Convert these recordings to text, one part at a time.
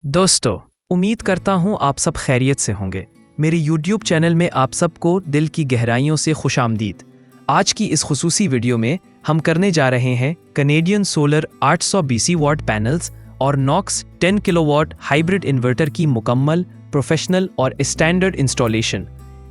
दोस्तों, उम्मीद करता हूँ आप सब खैरियत से होंगे। मेरे YouTube चैनल में आप सबको दिल की गहराइयों से खुशामदीद। आज की इस खुसूसी वीडियो में हम करने जा रहे हैं Canadian solar 800 BC what panels और नॉक्स 10 किलोवाट हाइब्रिड इन्वर्टर की मुकम्मल, प्रोफेशनल और स्टैंडर्ड इंस्टॉलेशन।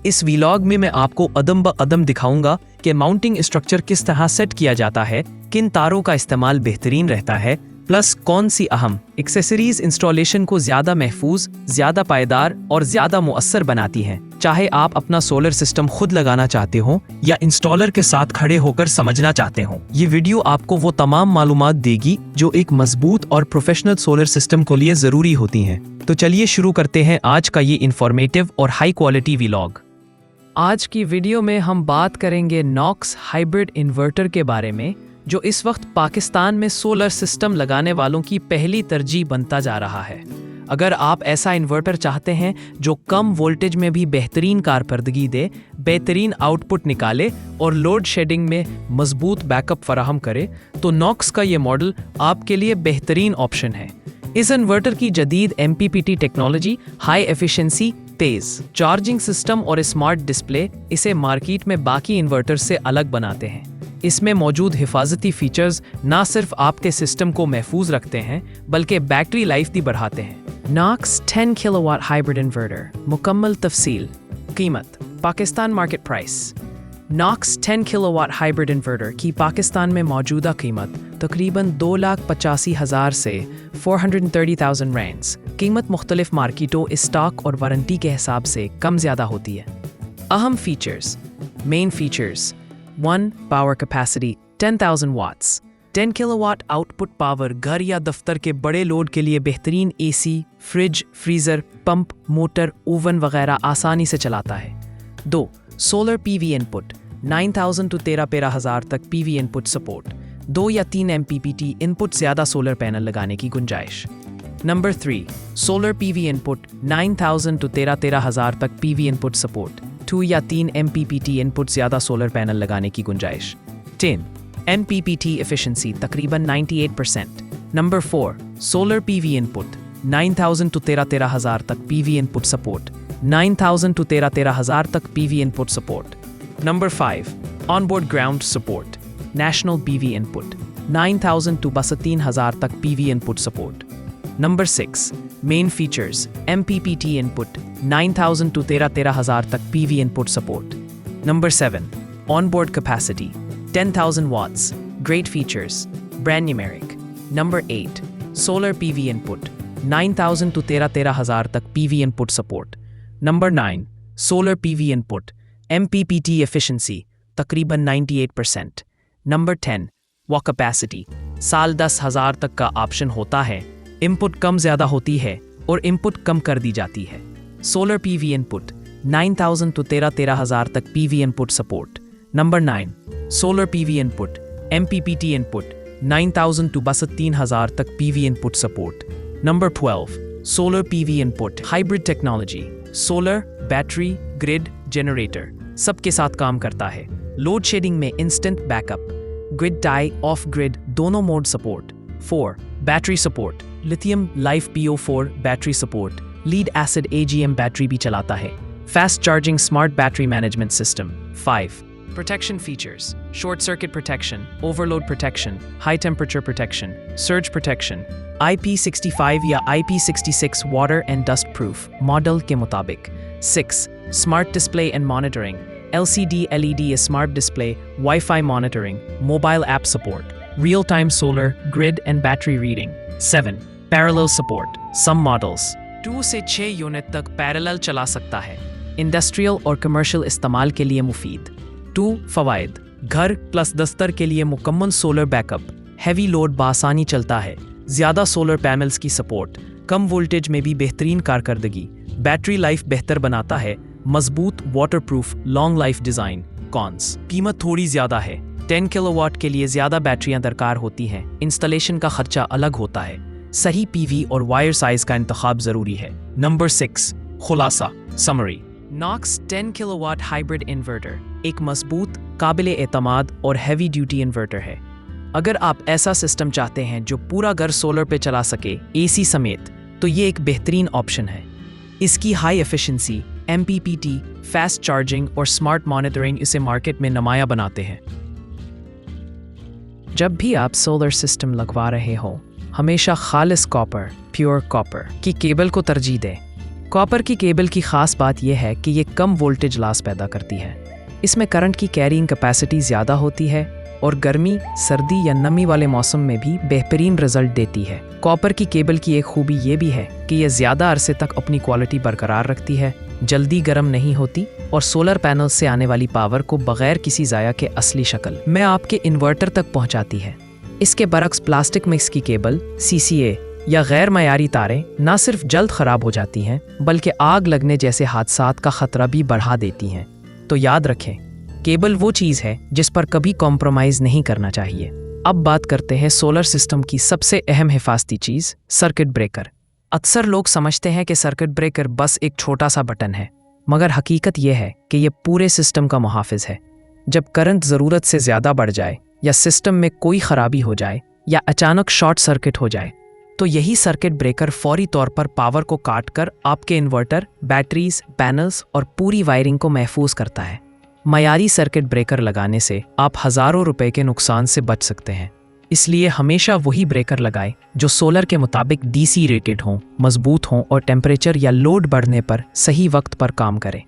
इस व्लॉग में मैं आपको अदम ब अदम दिखाऊंगा कि माउंटिंग स्ट्रक्चर किस तरह सेट किया जाता है, किन तारों का इस्तेमाल बेहतरीन रहता है, प्लस कौन सी अहम एक्सेसरीज इंस्टॉलेशन को ज्यादा महफूज, ज्यादा पायदार और ज्यादा मुअस्सर बनाती हैं। चाहे आप अपना सोलर सिस्टम खुद लगाना चाहते हो या इंस्टॉलर के साथ खड़े होकर समझना चाहते हो, ये वीडियो आपको वो तमाम मालूमात देगी जो एक मजबूत और प्रोफेशनल सोलर सिस्टम के लिए जरूरी होती हैं। तो चलिए शुरू करते हैं आज का ये इंफॉर्मेटिव और हाई क्वालिटी व्लॉग। आज की वीडियो में हम बात करेंगे नॉक्स हाइब्रिड इन्वर्टर के बारे में, जो इस वक्त पाकिस्तान में सोलर सिस्टम लगाने वालों की पहली तरजीह बनता जा रहा है। अगर आप ऐसा इन्वर्टर चाहते हैं जो कम वोल्टेज में भी बेहतरीन कारकर्दगी दे, बेहतरीन आउटपुट निकाले और लोड शेडिंग में मजबूत बैकअप फराहम करे, तो नॉक्स का ये मॉडल आपके लिए बेहतरीन ऑप्शन है। इस इन्वर्टर की जदीद MPPT टेक्नोलॉजी, हाई एफिशिएंसी, तेज चार्जिंग सिस्टम और स्मार्ट डिस्प्ले इसे मार्केट में बाकी इन्वर्टर से अलग बनाते हैं। इसमें मौजूद हिफाजती फीचर्स ना सिर्फ आपके सिस्टम को महफूज रखते हैं बल्कि बैटरी लाइफ भी बढ़ाते हैं। नॉक्स 10 किलोवाट हाइब्रिड इन्वर्टर मुकम्मल तफसील। कीमत, Pakistan market price. Knox 10 kilowatt hybrid inverter की पाकिस्तान में मौजूदा कीमत तकरीबन 2,85,000 से 430,000 रेंज। कीमत मुख्तलिफ मार्केटों, स्टॉक और वारंटी के हिसाब से कम ज़्यादा होती है। अहम features. Main features: 1. Power capacity 10,000 watts। 10 kilowatt output power घर या दफ्तर के बड़े लोड के लिए बेहतरीन AC, fridge, freezer, pump, motor, oven वगैरह आसानी से चलाता है। 2. सोलर PV इनपुट 9,000 to 13,000 तक PV इनपुट सपोर्ट। 2 या 3 MPPT इनपुट ज़्यादा सोलर पैनल लगाने की गुंजाइश। Number 3. Solar PV input 9,000 to 13,000 तक PV इनपुट सपोर्ट। 2 या 3 MPPT इनपुट ज़्यादा सोलर पैनल लगाने की गुंजाइश। 10. MPPT एफिशिएंसी तकरीबन 98%। Number 4. Solar PV input 9,000 to 13,000 तक PV इनपुट सपोर्ट। 9,000 to 13,000 तक PV input support. Number 5. Onboard ground support. National PV input 9,000 to 32,000 तक PV input support. Number 6. Main features. MPPT input 9,000 to 13,000 तक PV input support. Number 7. Onboard capacity 10,000 watts। Great features. Brand numeric. Number 8. Solar PV input 9,000 to 13,000 तक PV input support. Number 9. Solar PV input MPPT efficiency तकरीबन 98%। Number 10. Walk capacity साल 10,000 तक का option होता है। Input कम ज़्यादा होती है और इनपुट कम कर दी जाती है। सोलर PV इनपुट 9,000 to 13,000 तक PV input support. Number 9. Solar PV input MPPT input 9,000 to 32,000 तक PV input support. Number 12. Solar PV input hybrid technology, solar, battery, grid, generator सबके साथ काम करता है। लोड शेडिंग में instant backup, grid tie, off grid दोनों mode support. 4. Battery support, lithium life PO4 battery support, lead acid AGM battery भी चलाता है। Fast charging smart battery management system. 5. Protection features: short circuit protection, overload protection, high temperature protection, surge protection, IP65 या IP66 water and dust proof model के मुताबिक। 6. Smart display and monitoring, LCD LED smart display, wifi monitoring, mobile app support, real time solar, grid and battery reading. 7. Parallel support, some models 2 से 6 unit तक parallel चला सकता है। Industrial और commercial इस्तेमाल के लिए मुफीद। 2 फवायद: घर प्लस दफ्तर के लिए मुकम्मल सोलर बैकअप, हैवी लोड बासानी चलता है, ज़्यादा सोलर पैनल्स की सपोर्ट, कम वोल्टेज में भी बेहतरीन कारकर्दगी, बैटरी लाइफ बेहतर बनाता है, मजबूत, waterproof, long life design. Cons: कीमत थोड़ी ज़्यादा है। 10 किलोवाट के लिए ज़्यादा बैटरियां दरकार होती हैं, इंस्टॉलेशन का खर्चा अलग होता है, सही PV और वायर साइज का इंतखाब ज़रूरी है। नंबर 6. खुलासा summary. Knox 10 kilowatt hybrid inverter एक मजबूत, काबिल एतमाद और हैवी ड्यूटी इन्वर्टर है। अगर आप ऐसा सिस्टम चाहते हैं जो पूरा घर सोलर पे चला सके AC समेत, तो ये एक बेहतरीन ऑप्शन है। इसकी high efficiency, MPPT, fast charging और स्मार्ट मॉनिटरिंग इसे मार्केट में नुमाया बनाते हैं। जब भी आप सोलर सिस्टम लगवा रहे हो, हमेशा खालिस कॉपर, प्योर कॉपर की केबल को तरजीह दें। कॉपर की केबल की खास बात यह है कि ये कम वोल्टेज लॉस पैदा करती है। इसमें करंट की कैरिंग कैपेसिटी ज़्यादा होती है और गर्मी, सर्दी या नमी वाले मौसम में भी बेहतरीन रिजल्ट देती है। कॉपर की केबल की एक खूबी ये भी है कि यह ज़्यादा अरसे तक अपनी क्वालिटी बरकरार रखती है, जल्दी गर्म नहीं होती और सोलर पैनल से आने वाली पावर को बगैर किसी ज़ाया के असली शक्ल में आपके इन्वर्टर तक पहुंचाती है। इसके बरक्स प्लास्टिक मिक्स की केबल, CCA या गैर मयारी तारें ना सिर्फ जल्द ख़राब हो जाती हैं बल्कि आग लगने जैसे हादसात का ख़तरा भी बढ़ा देती हैं। तो याद रखें, केबल वो चीज़ है जिस पर कभी कॉम्प्रोमाइज़ नहीं करना चाहिए। अब बात करते हैं सोलर सिस्टम की सबसे अहम हिफाजती चीज़, सर्किट ब्रेकर। अक्सर लोग समझते हैं कि सर्किट ब्रेकर बस एक छोटा सा बटन है, मगर हकीकत यह है कि यह पूरे सिस्टम का मुहाफिज है। जब करंट ज़रूरत से ज़्यादा बढ़ जाए या सिस्टम में कोई ख़राबी हो जाए या अचानक शॉर्ट सर्किट हो जाए, तो यही सर्किट ब्रेकर फौरी तौर पर पावर को काट कर आपके इन्वर्टर, बैटरीज, पैनल्स और पूरी वायरिंग को महफूज करता है। मयारी सर्किट ब्रेकर लगाने से आप हज़ारों रुपए के नुकसान से बच सकते हैं। इसलिए हमेशा वही ब्रेकर लगाएं जो सोलर के मुताबिक DC रेटेड हों, मजबूत हों और टेम्परेचर या लोड बढ़ने पर सही वक्त पर काम करें।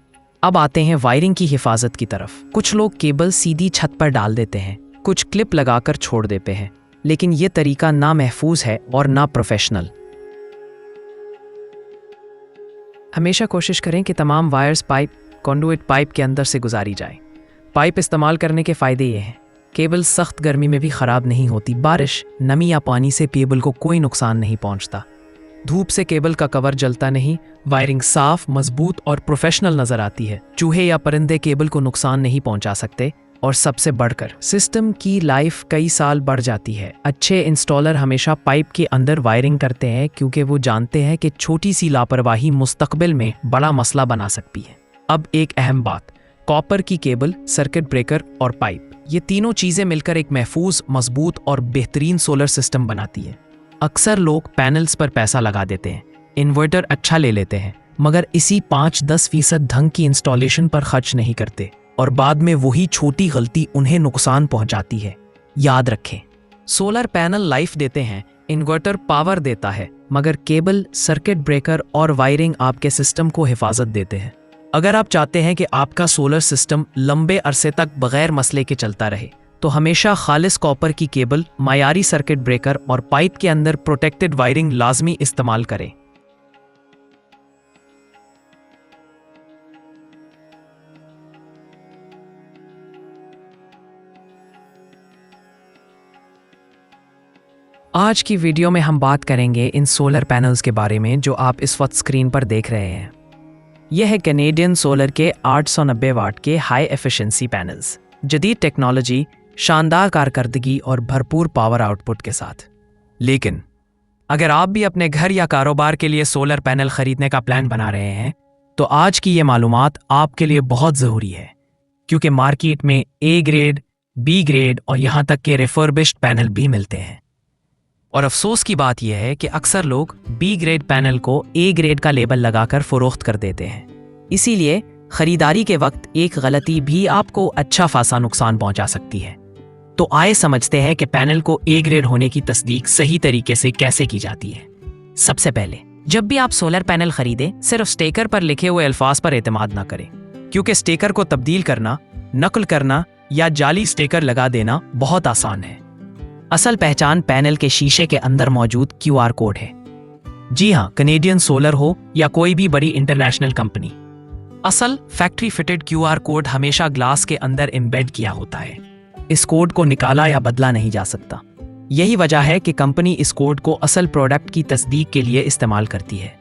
अब आते हैं वायरिंग की हिफाजत की तरफ। कुछ लोग केबल सीधी छत पर डाल देते हैं, कुछ क्लिप लगाकर छोड़ देते हैं, लेकिन ये तरीका ना महफूज है और ना प्रोफेशनल। हमेशा कोशिश करें कि तमाम वायर्स कंडुइट पाइप के अंदर से गुजारी जाए। पाइप इस्तेमाल करने के फ़ायदे ये हैं, केबल सख्त गर्मी में भी ख़राब नहीं होती, बारिश, नमी या पानी से केबल को कोई नुकसान नहीं पहुंचता, धूप से केबल का कवर जलता नहीं, वायरिंग साफ, मजबूत और प्रोफेशनल नज़र आती है, चूहे या परिंदे केबल को नुकसान नहीं पहुंचा सकते और सबसे बढ़कर सिस्टम की लाइफ कई साल बढ़ जाती है। अच्छे इंस्टॉलर हमेशा पाइप के अंदर वायरिंग करते हैं क्योंकि वो जानते हैं कि छोटी सी लापरवाही मुस्तकबिल में बड़ा मसला बना सकती है। अब एक अहम बात, कॉपर की केबल, सर्किट ब्रेकर और पाइप, ये तीनों चीज़ें मिलकर एक महफूज, मजबूत और बेहतरीन सोलर सिस्टम बनाती है। अक्सर लोग पैनल्स पर पैसा लगा देते हैं, इन्वर्टर अच्छा ले लेते हैं, मगर इसी 5-10% ढंग की इंस्टॉलेशन पर खर्च नहीं करते और बाद में वही छोटी गलती उन्हें नुकसान पहुंचाती है। याद रखें, सोलर पैनल लाइफ देते हैं, इन्वर्टर पावर देता है, मगर केबल, सर्किट ब्रेकर और वायरिंग आपके सिस्टम को हिफाजत देते हैं। अगर आप चाहते हैं कि आपका सोलर सिस्टम लंबे अरसे तक बगैर मसले के चलता रहे, तो हमेशा खालिस कॉपर की केबल, मायारी सर्किट ब्रेकर और पाइप के अंदर प्रोटेक्टेड वायरिंग लाजमी इस्तेमाल करें। आज की वीडियो में हम बात करेंगे इन सोलर पैनल्स के बारे में जो आप इस वक्त स्क्रीन पर देख रहे हैं। यह है कैनेडियन सोलर के 890 वाट के हाई एफिशिएंसी पैनल्स, जदीद टेक्नोलॉजी, शानदार कारकर्दगी और भरपूर पावर आउटपुट के साथ। लेकिन अगर आप भी अपने घर या कारोबार के लिए सोलर पैनल खरीदने का प्लान बना रहे हैं, तो आज की ये मालूमात आपके लिए बहुत ज़रूरी है, क्योंकि मार्केट में A ग्रेड, B ग्रेड और यहाँ तक के रिफर्बिश्ड पैनल भी मिलते हैं। और अफसोस की बात यह है कि अक्सर लोग B ग्रेड पैनल को A ग्रेड का लेबल लगाकर फरोख्त कर देते हैं। इसीलिए खरीदारी के वक्त एक गलती भी आपको अच्छा खासा नुकसान पहुंचा सकती है। तो आइए समझते हैं कि पैनल को A ग्रेड होने की तस्दीक सही तरीके से कैसे की जाती है। सबसे पहले, जब भी आप सोलर पैनल खरीदें, सिर्फ स्टिकर पर लिखे हुए अल्फाज पर एतमाद ना करें, क्योंकि स्टिकर को तब्दील करना, नकल करना या जाली स्टिकर लगा देना बहुत आसान है। असल पहचान पैनल के शीशे के अंदर मौजूद QR कोड है। जी हाँ, कैनेडियन सोलर हो या कोई भी बड़ी इंटरनेशनल कंपनी, असल फैक्ट्री फिटेड QR कोड हमेशा ग्लास के अंदर एम्बेड किया होता है। इस कोड को निकाला या बदला नहीं जा सकता। यही वजह है कि कंपनी इस कोड को असल प्रोडक्ट की तस्दीक के लिए इस्तेमाल करती है।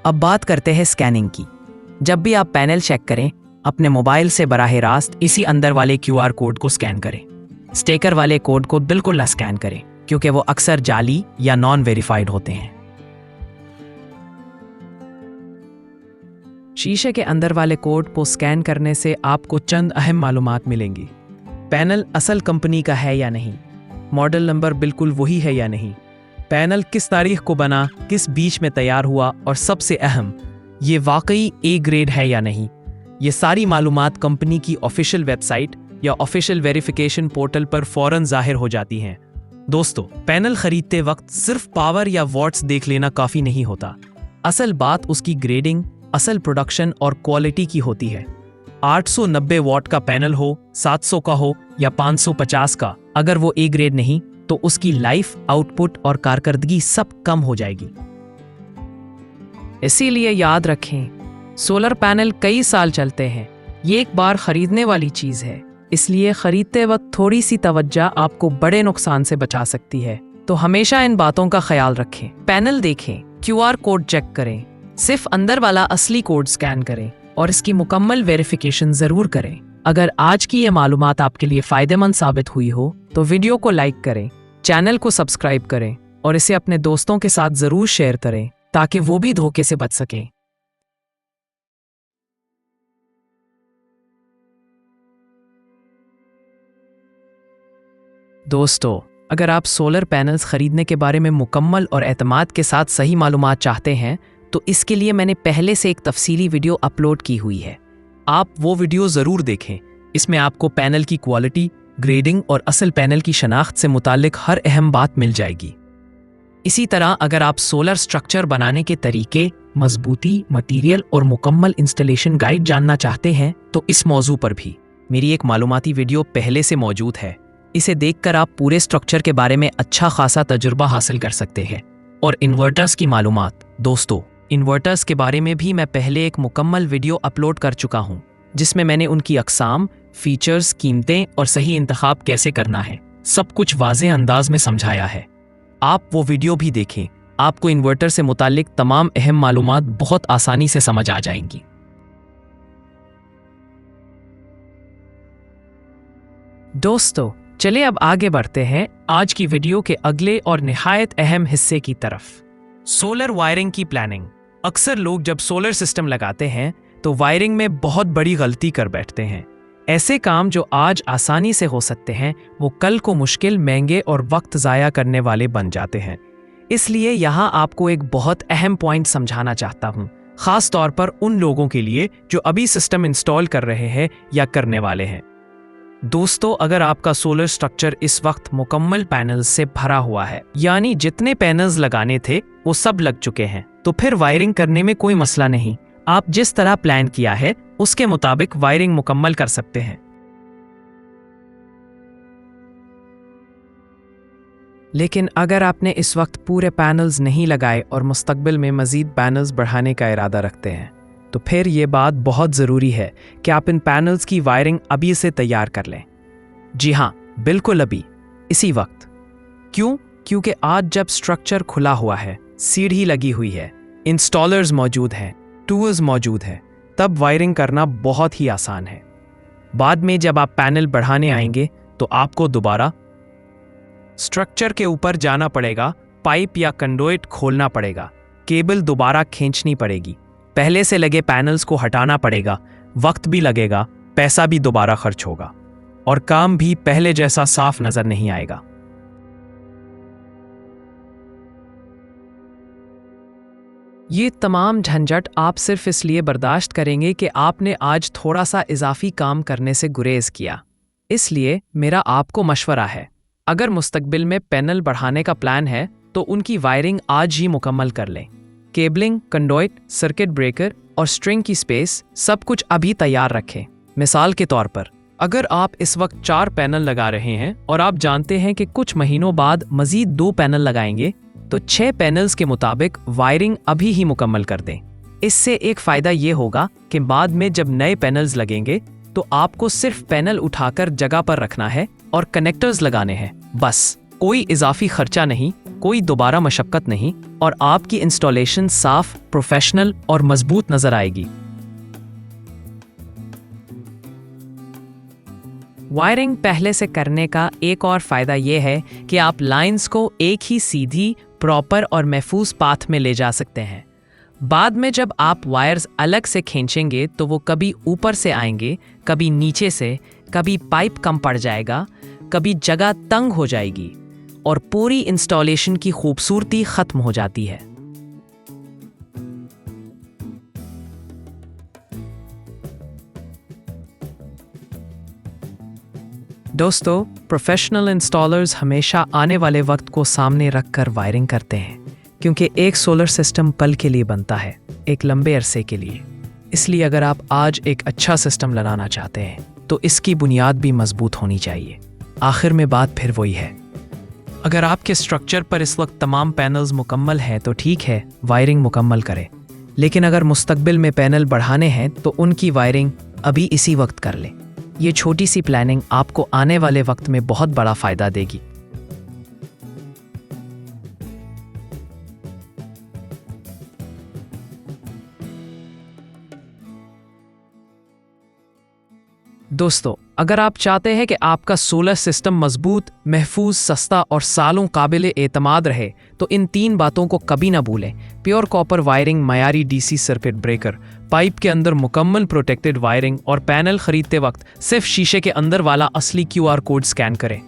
अब बात करते हैं स्कैनिंग की। जब भी आप पैनल चेक करें, अपने मोबाइल से बराह रास्त इसी अंदर वाले QR कोड को स्कैन करें। स्टिकर वाले कोड को बिल्कुल ना स्कैन करें, क्योंकि वो अक्सर जाली या नॉन वेरीफाइड होते हैं। शीशे के अंदर वाले कोड को स्कैन करने से आपको चंद अहम मालूमात मिलेंगी। पैनल असल कंपनी का है या नहीं, मॉडल नंबर बिल्कुल वही है या नहीं, पैनल किस तारीख को बना, किस बीच में तैयार हुआ और सबसे अहम, ये वाकई ए ग्रेड है या नहीं। ये सारी मालूमात कंपनी की ऑफिशियल वेबसाइट या ऑफिशियल वेरिफिकेशन पोर्टल पर फौरन जाहिर हो जाती हैं। दोस्तों, पैनल खरीदते वक्त सिर्फ पावर या वॉट्स देख लेना काफी नहीं होता। असल बात उसकी ग्रेडिंग, असल प्रोडक्शन और क्वालिटी की होती है। 890 वॉट का पैनल हो, 700 का हो या 550 का, अगर वो ए ग्रेड नहीं तो उसकी लाइफ, आउटपुट और कारकर्दगी सब कम हो जाएगी। इसीलिए याद रखें, सोलर पैनल कई साल चलते हैं। ये एक बार खरीदने वाली चीज है, इसलिए खरीदते वक्त थोड़ी सी तवज्जो आपको बड़े नुकसान से बचा सकती है। तो हमेशा इन बातों का ख्याल रखें। पैनल देखें, क्यूआर कोड चेक करें, सिर्फ अंदर वाला असली कोड स्कैन करें और इसकी मुकम्मल वेरिफिकेशन जरूर करें। अगर आज की ये मालूमात आपके लिए फायदेमंद साबित हुई हो तो वीडियो को लाइक करें, चैनल को सब्सक्राइब करें और इसे अपने दोस्तों के साथ जरूर शेयर करें ताकि वो भी धोखे से बच सकें। दोस्तों, अगर आप सोलर पैनल्स खरीदने के बारे में मुकम्मल और एतमाद के साथ सही मालूमात चाहते हैं तो इसके लिए मैंने पहले से एक तफसीली वीडियो अपलोड की हुई है। आप वो वीडियो ज़रूर देखें। इसमें आपको पैनल की क्वालिटी, ग्रेडिंग और असल पैनल की शनाख्त से मुतालिक हर अहम बात मिल जाएगी। इसी तरह अगर आप सोलर स्ट्रक्चर बनाने के तरीके, मजबूती, मटीरियल और मुकम्मल इंस्टॉलेशन गाइड जानना चाहते हैं तो इस मौजू पर भी मेरी एक मालूमाती वीडियो पहले से मौजूद है। इसे देखकर आप पूरे स्ट्रक्चर के बारे में अच्छा खासा तजुर्बा हासिल कर सकते हैं। और इन्वर्टर्स की मालूमात, दोस्तों, इन्वर्टर्स के बारे में भी मैं पहले एक मुकम्मल वीडियो अपलोड कर चुका हूं, जिसमें मैंने उनकी अक़साम, फीचर्स, कीमतें और सही इंतखाब कैसे करना है, सब कुछ वाज़ेह अंदाज में समझाया है। आप वो वीडियो भी देखें, आपको इन्वर्टर से मुतालिक तमाम अहम मालूमात बहुत आसानी से समझ आ जाएंगी। दोस्तों, चलिए अब आगे बढ़ते हैं आज की वीडियो के अगले और निहायत अहम हिस्से की तरफ। सोलर वायरिंग की प्लानिंग। अक्सर लोग जब सोलर सिस्टम लगाते हैं तो वायरिंग में बहुत बड़ी गलती कर बैठते हैं। ऐसे काम जो आज आसानी से हो सकते हैं वो कल को मुश्किल, महंगे और वक्त ज़ाया करने वाले बन जाते हैं। इसलिए यहाँ आपको एक बहुत अहम पॉइंट समझाना चाहता हूँ, खास तौर पर उन लोगों के लिए जो अभी सिस्टम इंस्टॉल कर रहे हैं या करने वाले हैं। दोस्तों, अगर आपका सोलर स्ट्रक्चर इस वक्त मुकम्मल पैनल्स से भरा हुआ है, यानी जितने पैनल्स लगाने थे वो सब लग चुके हैं, तो फिर वायरिंग करने में कोई मसला नहीं। आप जिस तरह प्लान किया है उसके मुताबिक वायरिंग मुकम्मल कर सकते हैं। लेकिन अगर आपने इस वक्त पूरे पैनल्स नहीं लगाए और मुस्तकबिल में मज़ीद पैनल्स बढ़ाने का इरादा रखते हैं तो फिर ये बात बहुत ज़रूरी है कि आप इन पैनल्स की वायरिंग अभी से तैयार कर लें। जी हाँ, बिल्कुल अभी, इसी वक्त। क्यों? क्योंकि आज जब स्ट्रक्चर खुला हुआ है, सीढ़ी लगी हुई है, इंस्टॉलर्स मौजूद हैं, टूल्स मौजूद हैं, तब वायरिंग करना बहुत ही आसान है। बाद में जब आप पैनल बढ़ाने आएंगे तो आपको दोबारा स्ट्रक्चर के ऊपर जाना पड़ेगा, पाइप या कंडोइट खोलना पड़ेगा, केबल दोबारा खींचनी पड़ेगी, पहले से लगे पैनल्स को हटाना पड़ेगा, वक्त भी लगेगा, पैसा भी दोबारा खर्च होगा और काम भी पहले जैसा साफ नजर नहीं आएगा। ये तमाम झंझट आप सिर्फ इसलिए बर्दाश्त करेंगे कि आपने आज थोड़ा सा इजाफी काम करने से गुरेज किया। इसलिए मेरा आपको मशवरा है, अगर मुस्तकबिल में पैनल बढ़ाने का प्लान है तो उनकी वायरिंग आज ही मुकम्मल कर लें। केबलिंग, कंडोइट, सर्किट ब्रेकर और स्ट्रिंग की स्पेस सब कुछ अभी तैयार रखें। मिसाल के तौर पर, अगर आप इस वक्त 4 पैनल लगा रहे हैं और आप जानते हैं कि कुछ महीनों बाद मजीद 2 पैनल लगाएंगे तो 6 पैनल्स के मुताबिक वायरिंग अभी ही मुकम्मल कर दें। इससे एक फ़ायदा ये होगा कि बाद में जब नए पैनल्स लगेंगे तो आपको सिर्फ पैनल उठाकर जगह पर रखना है और कनेक्टर्स लगाने हैं, बस। कोई इजाफी खर्चा नहीं, कोई दोबारा मशक्कत नहीं और आपकी इंस्टॉलेशन साफ, प्रोफेशनल और मजबूत नजर आएगी। वायरिंग पहले से करने का एक और फायदा यह है कि आप लाइंस को एक ही सीधी, प्रॉपर और महफूज पाथ में ले जा सकते हैं। बाद में जब आप वायर्स अलग से खींचेंगे तो वो कभी ऊपर से आएंगे, कभी नीचे से, कभी पाइप कम पड़ जाएगा, कभी जगह तंग हो जाएगी और पूरी इंस्टॉलेशन की खूबसूरती खत्म हो जाती है। दोस्तों, प्रोफेशनल इंस्टॉलर्स हमेशा आने वाले वक्त को सामने रखकर वायरिंग करते हैं, क्योंकि एक सोलर सिस्टम पल के लिए बनता है, एक लंबे अरसे के लिए। इसलिए अगर आप आज एक अच्छा सिस्टम लगाना चाहते हैं तो इसकी बुनियाद भी मजबूत होनी चाहिए। आखिर में बात फिर वही है, अगर आपके स्ट्रक्चर पर इस वक्त तमाम पैनल्स मुकम्मल हैं तो ठीक है, वायरिंग मुकम्मल करें। लेकिन अगर मुस्तकबिल में पैनल बढ़ाने हैं तो उनकी वायरिंग अभी इसी वक्त कर लें। ये छोटी सी प्लानिंग आपको आने वाले वक्त में बहुत बड़ा फ़ायदा देगी। दोस्तों, अगर आप चाहते हैं कि आपका सोलर सिस्टम मजबूत, महफूज, सस्ता और सालों काबिल एतमाद रहे तो इन 3 बातों को कभी ना भूलें। प्योर कॉपर वायरिंग, मयारी डीसी सर्किट ब्रेकर, पाइप के अंदर मुकम्मल प्रोटेक्टेड वायरिंग और पैनल खरीदते वक्त सिर्फ शीशे के अंदर वाला असली QR कोड स्कैन करें।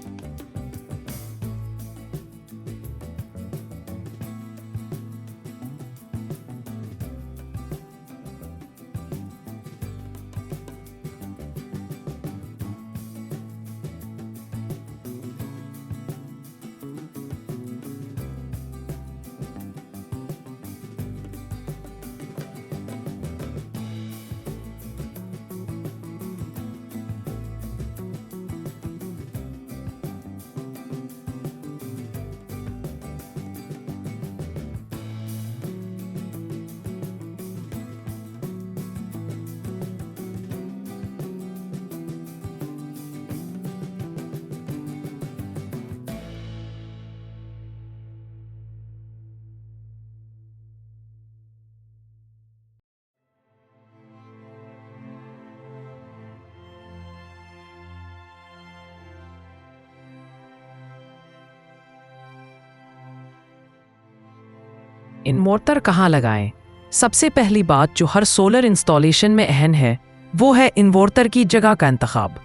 इन्वर्टर कहाँ लगाएं? सबसे पहली बात जो हर सोलर इंस्टॉलेशन में अहम है वो है इन्वर्टर की जगह का इंतखाब।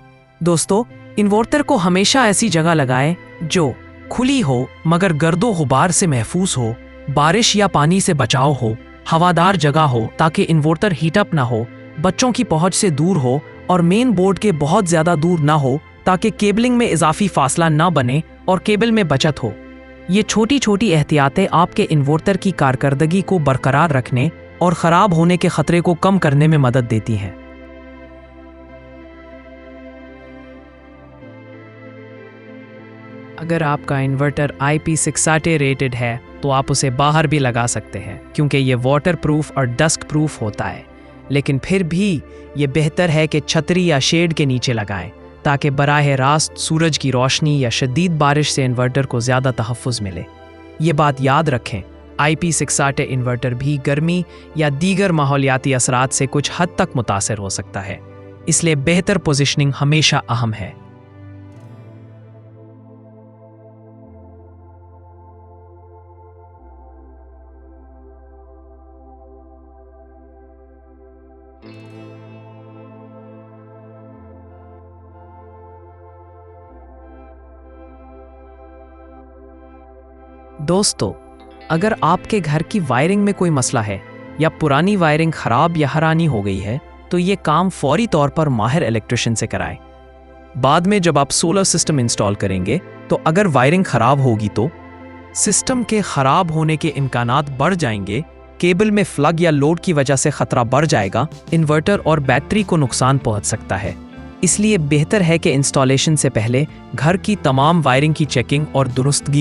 दोस्तों, इन्वर्टर को हमेशा ऐसी जगह लगाएं जो खुली हो मगर गर्दो गुबार से महफूज हो, बारिश या पानी से बचाव हो, हवादार जगह हो ताकि इन्वर्टर हीटअप ना हो, बच्चों की पहुंच से दूर हो और मेन बोर्ड के बहुत ज्यादा दूर ना हो ताकि केबलिंग में इजाफी फासला ना बने और केबल में बचत हो। ये छोटी छोटी एहतियातें आपके इन्वर्टर की कारकर्दगी को बरकरार रखने और ख़राब होने के ख़तरे को कम करने में मदद देती हैं। अगर आपका इन्वर्टर IP680 रेटेड है तो आप उसे बाहर भी लगा सकते हैं, क्योंकि ये वाटर प्रूफ और डस्ट प्रूफ होता है। लेकिन फिर भी ये बेहतर है कि छतरी या शेड के नीचे लगाएं ताकि बराह रास्त सूरज की रोशनी या शदीद बारिश से इन्वर्टर को ज़्यादा तहफ़्फ़ुज़ मिले। ये बात याद रखें, IP680 इन्वर्टर भी गर्मी या दीगर माहौलियाती असरात से कुछ हद तक मुतासर हो सकता है, इसलिए बेहतर पोजीशनिंग हमेशा अहम है। दोस्तों, अगर आपके घर की वायरिंग में कोई मसला है या पुरानी वायरिंग ख़राब या हरानी हो गई है तो ये काम फौरी तौर पर माहिर इलेक्ट्रिशियन से कराएं। बाद में जब आप सोलर सिस्टम इंस्टॉल करेंगे तो अगर वायरिंग ख़राब होगी तो सिस्टम के ख़राब होने के इम्कानात बढ़ जाएंगे, केबल में फ्लग या लोड की वजह से ख़तरा बढ़ जाएगा, इन्वर्टर और बैटरी को नुकसान पहुंच सकता है। इसलिए बेहतर है कि इंस्टॉलेशन से पहले घर की तमाम वायरिंग की चेकिंग और दुरुस्तगी